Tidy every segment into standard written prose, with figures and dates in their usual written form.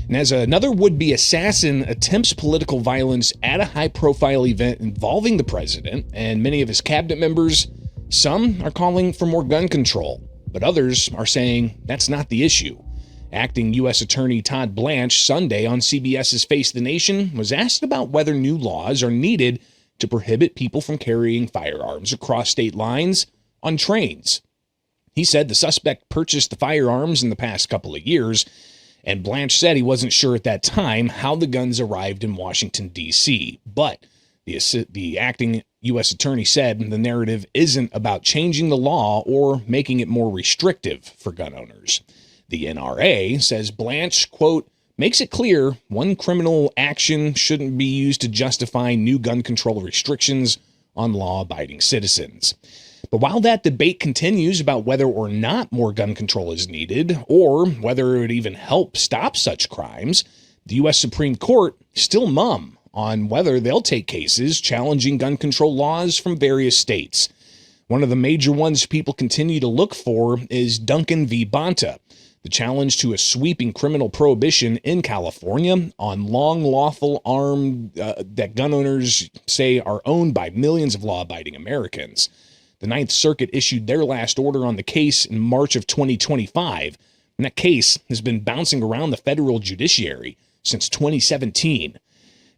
And as another would-be assassin attempts political violence at a high-profile event involving the president and many of his cabinet members, some are calling for more gun control, but others are saying that's not the issue. Acting U.S. Attorney Todd Blanche Sunday on CBS's Face the Nation was asked about whether new laws are needed to prohibit people from carrying firearms across state lines on trains. He said the suspect purchased the firearms in the past couple of years, and Blanche said he wasn't sure at that time how the guns arrived in Washington, D.C. But the acting U.S. attorney said the narrative isn't about changing the law or making it more restrictive for gun owners. The NRA says Blanche, quote, makes it clear one criminal action shouldn't be used to justify new gun control restrictions on law-abiding citizens. But while that debate continues about whether or not more gun control is needed, or whether it would even help stop such crimes, the U.S. Supreme Court is still mum on whether they'll take cases challenging gun control laws from various states. One of the major ones people continue to look for is Duncan v. Bonta, the challenge to a sweeping criminal prohibition in California on long lawful arms that gun owners say are owned by millions of law-abiding Americans. The Ninth Circuit issued their last order on the case in March of 2025, and that case has been bouncing around the federal judiciary since 2017.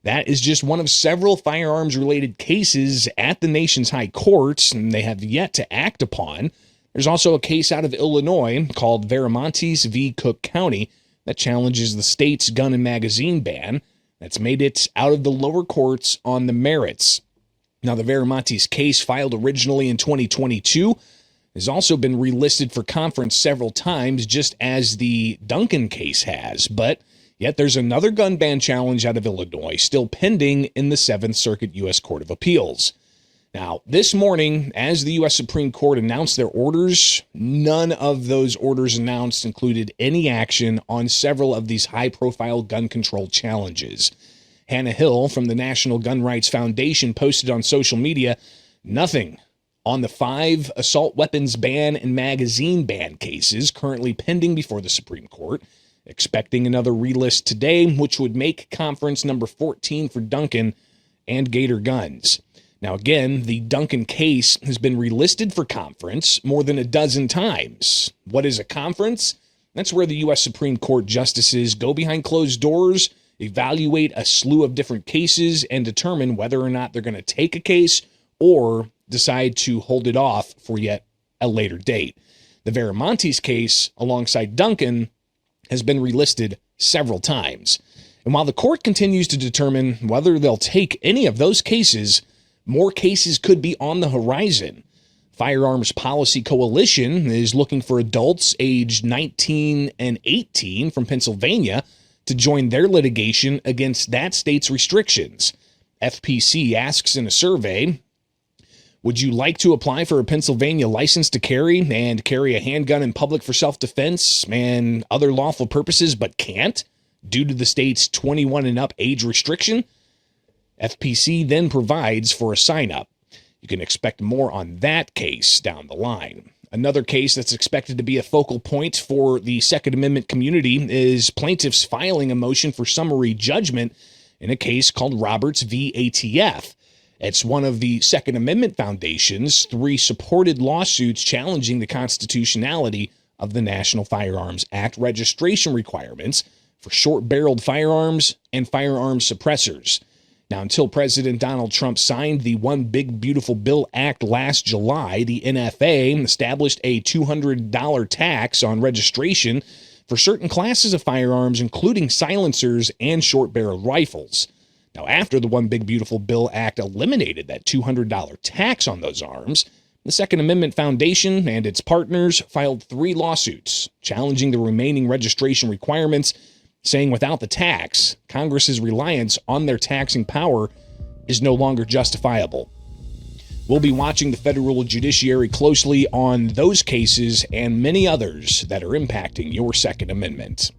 That is just one of several firearms-related cases at the nation's high courts, and they have yet to act upon. There's also a case out of Illinois called Viramontes v. Cook County that challenges the state's gun and magazine ban that's made it out of the lower courts on the merits. Now, the Viramontes case, filed originally in 2022, has also been relisted for conference several times, just as the Duncan case has. But yet there's another gun ban challenge out of Illinois still pending in the Seventh Circuit U.S. Court of Appeals. Now, this morning, as the U.S. Supreme Court announced their orders, none of those orders announced included any action on several of these high-profile gun control challenges. Hannah Hill from the National Gun Rights Foundation posted on social media, nothing on the 5 assault weapons ban and magazine ban cases currently pending before the Supreme Court, expecting another relist today, which would make conference number 14 for Duncan and Gator Guns. Now, again, the Duncan case has been relisted for conference more than a dozen times. What is a conference? That's where the U.S. Supreme Court justices go behind closed doors, evaluate a slew of different cases, and determine whether or not they're going to take a case or decide to hold it off for yet a later date. The Viramontes case, alongside Duncan, has been relisted several times. And while the court continues to determine whether they'll take any of those cases, more cases could be on the horizon. Firearms Policy Coalition is looking for adults aged 19 and 18 from Pennsylvania to join their litigation against that state's restrictions. FPC asks in a survey, would you like to apply for a Pennsylvania license to carry and carry a handgun in public for self-defense and other lawful purposes but can't due to the state's 21 and up age restriction? FPC then provides for a sign-up. You can expect more on that case down the line. Another case that's expected to be a focal point for the Second Amendment community is plaintiffs filing a motion for summary judgment in a case called Roberts v. ATF. It's one of the Second Amendment Foundation's 3 supported lawsuits challenging the constitutionality of the National Firearms Act registration requirements for short-barreled firearms and firearms suppressors. Now, until President Donald Trump signed the One Big Beautiful Bill Act last July, the NFA established a $200 tax on registration for certain classes of firearms, including silencers and short-barreled rifles. Now, after the One Big Beautiful Bill Act eliminated that $200 tax on those arms, the Second Amendment Foundation and its partners filed 3 lawsuits challenging the remaining registration requirements, saying without the tax, Congress's reliance on their taxing power is no longer justifiable. We'll be watching the federal judiciary closely on those cases and many others that are impacting your Second Amendment.